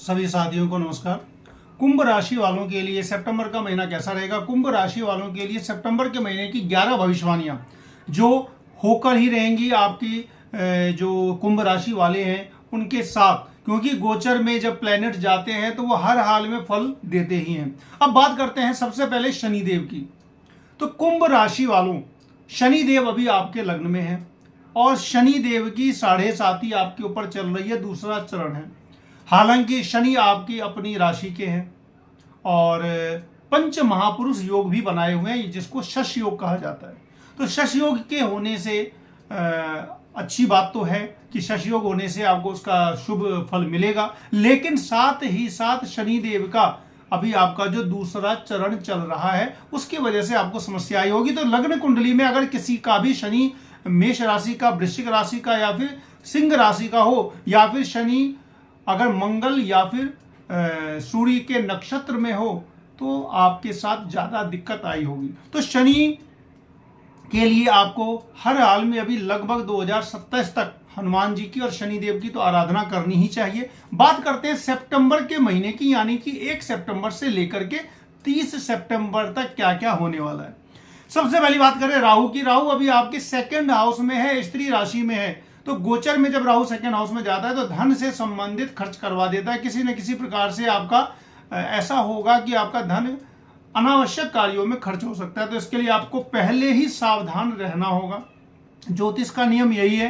सभी साथियों को नमस्कार। कुंभ राशि वालों के लिए सितंबर का महीना कैसा रहेगा? कुंभ राशि वालों के लिए सितंबर के महीने की 11 भविष्यवाणियां जो होकर ही रहेंगी आपकी जो कुंभ राशि वाले हैं उनके साथ, क्योंकि गोचर में जब प्लैनेट जाते हैं तो वो हर हाल में फल देते ही हैं। अब बात करते हैं सबसे पहले शनिदेव की। तो कुंभ राशि वालों, शनिदेव अभी आपके लग्न में है और शनिदेव की 7.5 आपके ऊपर चल रही है, दूसरा चरण है। हालांकि शनि आपकी अपनी राशि के हैं और पंच महापुरुष योग भी बनाए हुए हैं, जिसको शश योग कहा जाता है। तो शश योग के होने से अच्छी बात तो है कि शश योग होने से आपको उसका शुभ फल मिलेगा, लेकिन साथ ही साथ शनिदेव का अभी आपका जो दूसरा चरण चल रहा है उसकी वजह से आपको समस्या आई होगी। तो लग्न कुंडली में अगर किसी का भी शनि मेष राशि का, वृश्चिक राशि का या फिर सिंह राशि का हो, या फिर शनि अगर मंगल या फिर सूर्य के नक्षत्र में हो, तो आपके साथ ज्यादा दिक्कत आई होगी। तो शनि के लिए आपको हर हाल में अभी लगभग 2027 तक हनुमान जी की और शनिदेव की तो आराधना करनी ही चाहिए। बात करते हैं सितंबर के महीने की, यानी कि 1 सितंबर से लेकर के 30 सितंबर तक क्या क्या होने वाला है। सबसे पहली बात करें राहु की। राहु अभी आपके 2nd हाउस में है, स्त्री राशि में है। तो गोचर में जब राहु 2nd हाउस में जाता है तो धन से संबंधित खर्च करवा देता है। किसी न किसी प्रकार से आपका ऐसा होगा कि आपका धन अनावश्यक कार्यों में खर्च हो सकता है। तो इसके लिए आपको पहले ही सावधान रहना होगा। ज्योतिष का नियम यही है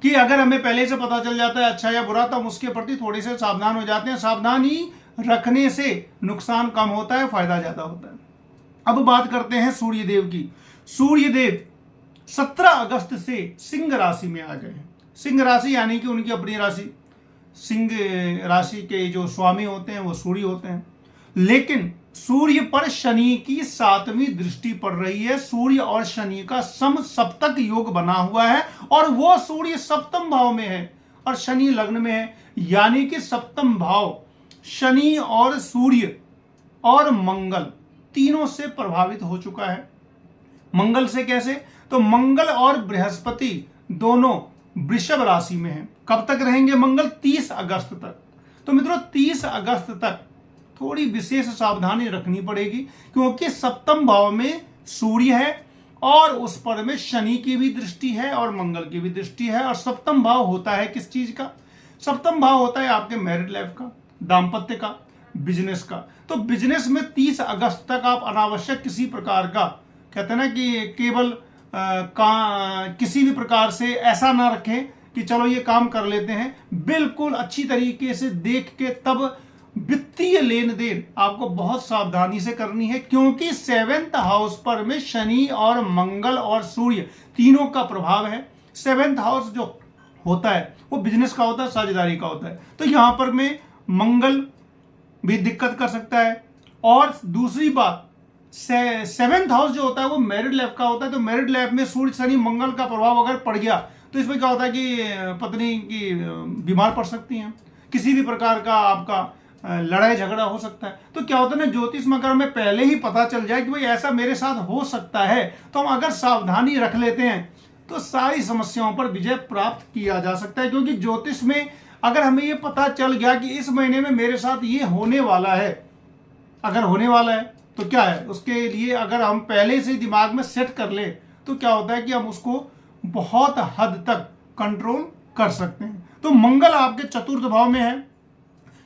कि अगर हमें पहले से पता चल जाता है अच्छा या बुरा, तो हम उसके प्रति थोड़े से सावधान हो जाते हैं। सावधानी रखने से नुकसान कम होता है, फायदा ज्यादा होता है। अब बात करते हैं सूर्यदेव की। सूर्यदेव 17 अगस्त से सिंह राशि में आ गए हैं। सिंह राशि यानी कि उनकी अपनी राशि। सिंह राशि के जो स्वामी होते हैं वो सूर्य होते हैं, लेकिन सूर्य पर शनि की 7वीं दृष्टि पड़ रही है। सूर्य और शनि का सम सप्तक योग बना हुआ है और वो सूर्य 7म भाव में है और शनि लग्न में है, यानी कि 7म भाव शनि और सूर्य और मंगल तीनों से प्रभावित हो चुका है। मंगल से कैसे? तो मंगल और बृहस्पति दोनों वृषभ राशि में हैं। कब तक रहेंगे मंगल? 30 अगस्त तक। तो मित्रों 30 अगस्त तक थोड़ी विशेष सावधानी रखनी पड़ेगी, क्योंकि 7म भाव में सूर्य है और उस पर में शनि की भी दृष्टि है और मंगल की भी दृष्टि है। और 7म भाव होता है किस चीज का? 7म भाव होता है आपके मैरिड लाइफ का, दाम्पत्य का, बिजनेस का। तो बिजनेस में 30 अगस्त तक आप अनावश्यक किसी प्रकार का, कहते हैं ना कि केवल किसी भी प्रकार से ऐसा ना रखें कि चलो ये काम कर लेते हैं। बिल्कुल अच्छी तरीके से देख के तब वित्तीय लेन देन आपको बहुत सावधानी से करनी है, क्योंकि 7th हाउस पर में शनि और मंगल और सूर्य तीनों का प्रभाव है। 7th हाउस जो होता है वो बिजनेस का होता है, साझेदारी का होता है। तो यहां पर में मंगल भी दिक्कत कर सकता है। और दूसरी बात, 7th हाउस जो होता है वो मैरिड लाइफ का होता है। तो मैरिड लाइफ में सूर्य शनि मंगल का प्रभाव अगर पड़ गया तो इसमें क्या होता है कि पत्नी की बीमार पड़ सकती हैं, किसी भी प्रकार का आपका लड़ाई झगड़ा हो सकता है। तो क्या होता है ना, ज्योतिष में अगर हमें पहले ही पता चल जाए कि भाई ऐसा मेरे साथ हो सकता है, तो हम अगर सावधानी रख लेते हैं तो सारी समस्याओं पर विजय प्राप्त किया जा सकता है। क्योंकि ज्योतिष में अगर हमें ये पता चल गया कि इस महीने में मेरे साथ ये होने वाला है, अगर होने वाला है तो क्या है, उसके लिए अगर हम पहले से दिमाग में सेट कर ले तो क्या होता है कि हम उसको बहुत हद तक कंट्रोल कर सकते हैं। तो मंगल आपके 4th भाव में है।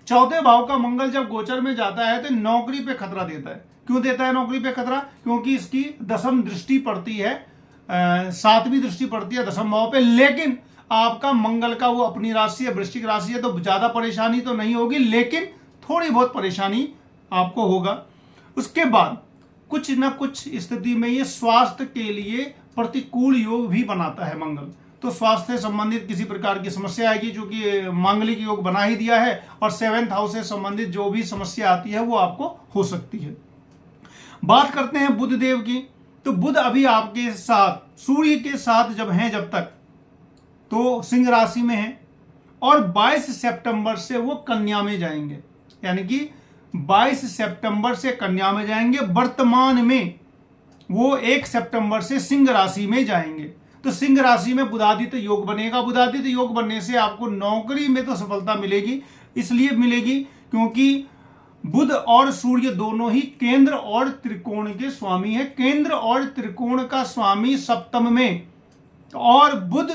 4थे भाव का मंगल जब गोचर में जाता है तो नौकरी पे खतरा देता है। क्यों देता है नौकरी पे खतरा? क्योंकि इसकी 10वीं दृष्टि पड़ती है, 7वीं दृष्टि पड़ती है 10म भाव पे। लेकिन आपका मंगल का वो अपनी राशि है, वृश्चिक राशि है, तो ज्यादा परेशानी तो नहीं होगी, लेकिन थोड़ी बहुत परेशानी आपको होगा। उसके बाद कुछ न कुछ स्थिति में ये स्वास्थ्य के लिए प्रतिकूल योग भी बनाता है मंगल। तो स्वास्थ्य से संबंधित किसी प्रकार की समस्या आएगी, जो कि मांगलिक योग बना ही दिया है। और 7th हाउस से संबंधित जो भी समस्या आती है वो आपको हो सकती है। बात करते हैं बुध देव की। तो बुध अभी आपके साथ सूर्य के साथ जब तक तो सिंह राशि में है और 22 सितंबर से वो कन्या में जाएंगे, यानी कि 22 सितंबर से कन्या में जाएंगे। वर्तमान में वो 1 सितंबर से सिंह राशि में जाएंगे। तो सिंह राशि में बुधादित्य योग बनेगा। बुधादित्य योग बनने से आपको नौकरी में तो सफलता मिलेगी, इसलिए मिलेगी क्योंकि बुध और सूर्य दोनों ही केंद्र और त्रिकोण के स्वामी है। केंद्र और त्रिकोण का स्वामी सप्तम में, और बुध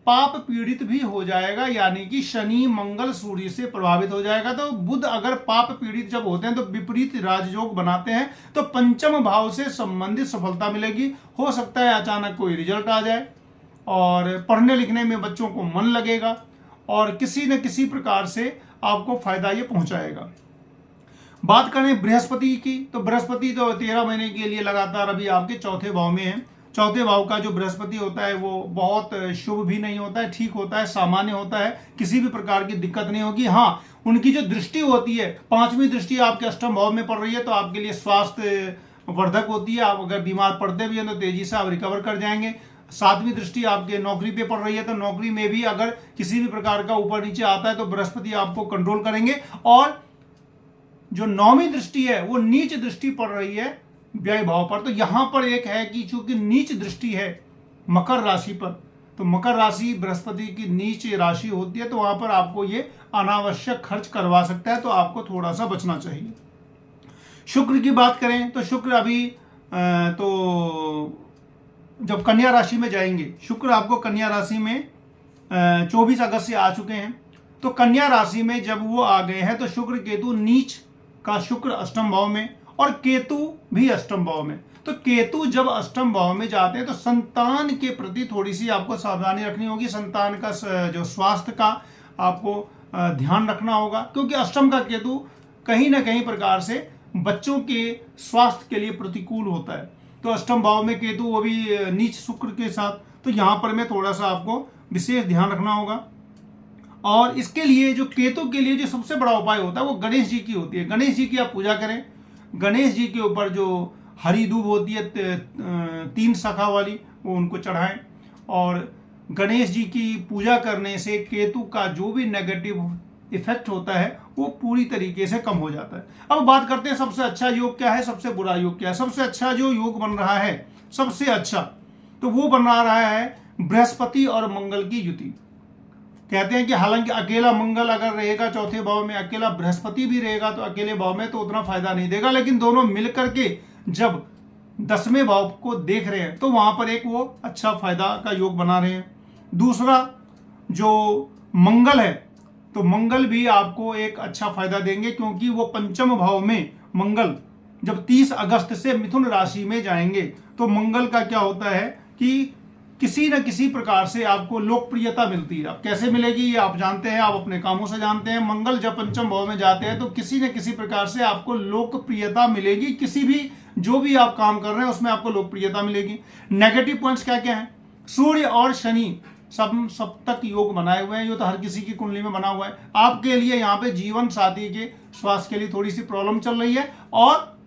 पाप पीड़ित भी हो जाएगा, यानी कि शनि मंगल सूर्य से प्रभावित हो जाएगा। तो बुध अगर पाप पीड़ित जब होते हैं तो विपरीत राजयोग बनाते हैं, तो पंचम भाव से संबंधित सफलता मिलेगी। हो सकता है अचानक कोई रिजल्ट आ जाए, और पढ़ने लिखने में बच्चों को मन लगेगा, और किसी न किसी प्रकार से आपको फायदा ये पहुंचाएगा। बात करें बृहस्पति की, तो बृहस्पति तो 13 महीने के लिए लगातार अभी आपके चौथे भाव में है। चौथे भाव का जो बृहस्पति होता है वो बहुत शुभ भी नहीं होता है, ठीक होता है, सामान्य होता है, किसी भी प्रकार की दिक्कत नहीं होगी। हाँ, उनकी जो दृष्टि होती है, 5वीं दृष्टि आपके अष्टम भाव में पड़ रही है, तो आपके लिए स्वास्थ्य वर्धक होती है। आप अगर बीमार पड़ते भी हैं तो तेजी से आप रिकवर कर जाएंगे। 7वीं दृष्टि आपके नौकरी पे पड़ रही है, तो नौकरी में भी अगर किसी भी प्रकार का ऊपर नीचे आता है तो बृहस्पति आपको कंट्रोल करेंगे। और जो 9वीं दृष्टि है वो नीच दृष्टि पड़ रही है व्यय भाव पर, तो यहां पर एक है कि चूंकि नीच दृष्टि है मकर राशि पर, तो मकर राशि बृहस्पति की नीच राशि होती है, तो वहां पर आपको ये अनावश्यक खर्च करवा सकता है, तो आपको थोड़ा सा बचना चाहिए। शुक्र की बात करें तो शुक्र अभी तो जब कन्या राशि में जाएंगे, शुक्र आपको कन्या राशि में 24 अगस्त से आ चुके हैं, तो कन्या राशि में जब वो आ गए हैं तो शुक्र केतु नीच का शुक्र अष्टम भाव में, और केतु भी अष्टम भाव में। तो केतु जब अष्टम भाव में जाते हैं तो संतान के प्रति थोड़ी सी आपको सावधानी रखनी होगी। संतान का जो स्वास्थ्य का आपको ध्यान रखना होगा, क्योंकि अष्टम का केतु कहीं ना कहीं प्रकार से बच्चों के स्वास्थ्य के लिए प्रतिकूल होता है। तो अष्टम भाव में केतु, वो भी नीच शुक्र के साथ, तो यहां पर में थोड़ा सा आपको विशेष ध्यान रखना होगा। और इसके लिए जो केतु के लिए जो सबसे बड़ा उपाय होता है वो गणेश जी की होती है। गणेश जी की आप पूजा करें। गणेश जी के ऊपर जो हरी दूब होती है 3 शाखा वाली, वो उनको चढ़ाएं। और गणेश जी की पूजा करने से केतु का जो भी नेगेटिव इफेक्ट होता है वो पूरी तरीके से कम हो जाता है। अब बात करते हैं सबसे अच्छा योग क्या है, सबसे बुरा योग क्या है। सबसे अच्छा जो योग बन रहा है, सबसे अच्छा, तो वो बना रहा है बृहस्पति और मंगल की युति। कहते हैं कि हालांकि अकेला मंगल अगर रहेगा चौथे भाव में, अकेला बृहस्पति भी रहेगा तो अकेले भाव में तो उतना फायदा नहीं देगा, लेकिन दोनों मिलकर के जब 10वें भाव को देख रहे हैं तो वहां पर एक वो अच्छा फायदा का योग बना रहे हैं। दूसरा जो मंगल है, तो मंगल भी आपको एक अच्छा फायदा देंगे, क्योंकि वो पंचम भाव में मंगल जब 30 अगस्त से मिथुन राशि में जाएंगे, तो मंगल का क्या होता है कि किसी न किसी प्रकार से आपको लोकप्रियता मिलती है। अब कैसे मिलेगी ये आप जानते हैं, आप अपने कामों से जानते हैं। मंगल जब पंचम भाव में जाते हैं तो किसी न किसी प्रकार से आपको लोकप्रियता मिलेगी। किसी भी जो भी आप काम कर रहे हैं उसमें आपको लोकप्रियता मिलेगी। नेगेटिव पॉइंट्स क्या क्या हैं? सूर्य और शनि सप्तक योग बनाए हुए हैं, ये तो हर किसी की कुंडली में बना हुआ है। आपके लिए यहाँ पे जीवन साथी के स्वास्थ्य के लिए थोड़ी सी प्रॉब्लम चल रही है, और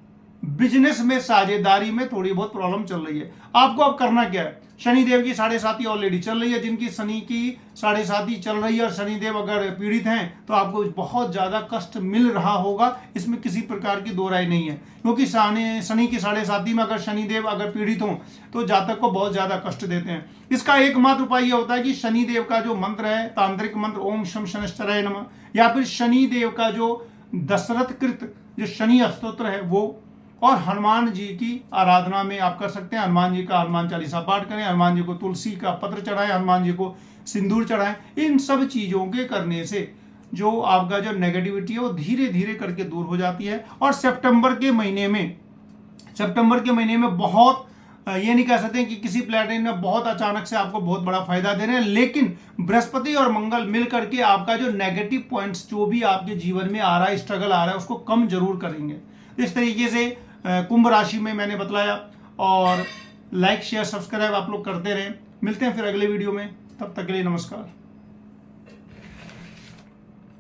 बिजनेस में साझेदारी में थोड़ी बहुत प्रॉब्लम चल रही है। आपको अब करना क्या है? शनिदेव की 7.5 ऑलरेडी चल रही है। जिनकी शनि की 7.5 चल रही है और शनिदेव अगर पीड़ित हैं तो आपको बहुत ज्यादा कष्ट मिल रहा होगा, इसमें किसी प्रकार की दो राय नहीं है। क्योंकि शनि की 7.5 में अगर शनिदेव अगर पीड़ित हों तो जातक को बहुत ज्यादा कष्ट देते हैं। इसका एकमात्र उपाय यह होता है कि शनिदेव का जो मंत्र है, तांत्रिक मंत्र ओम शम शनिश्चराय नमः, या फिर शनिदेव का जो दशरथ कृत जो शनि स्तोत्र है वो, और हनुमान जी की आराधना में आप कर सकते हैं। हनुमान जी का हनुमान चालीसा पाठ करें, हनुमान जी को तुलसी का पत्र चढ़ाएं, हनुमान जी को सिंदूर चढ़ाएं। इन सब चीजों के करने से जो आपका जो नेगेटिविटी है वो धीरे धीरे करके दूर हो जाती है। और सितंबर के महीने में बहुत, ये नहीं कह सकते कि किसी प्लेनेट ने बहुत अचानक से आपको बहुत बड़ा फायदा दे रहे हैं, लेकिन बृहस्पति और मंगल मिल करके आपका जो नेगेटिव पॉइंट्स जो भी आपके जीवन में आ रहा है, स्ट्रगल आ रहा है, उसको कम जरूर करेंगे। इस तरीके से कुंभ राशि में मैंने बतलाया, और लाइक शेयर सब्सक्राइब आप लोग करते रहें। मिलते हैं फिर अगले वीडियो में, तब तक के लिए नमस्कार।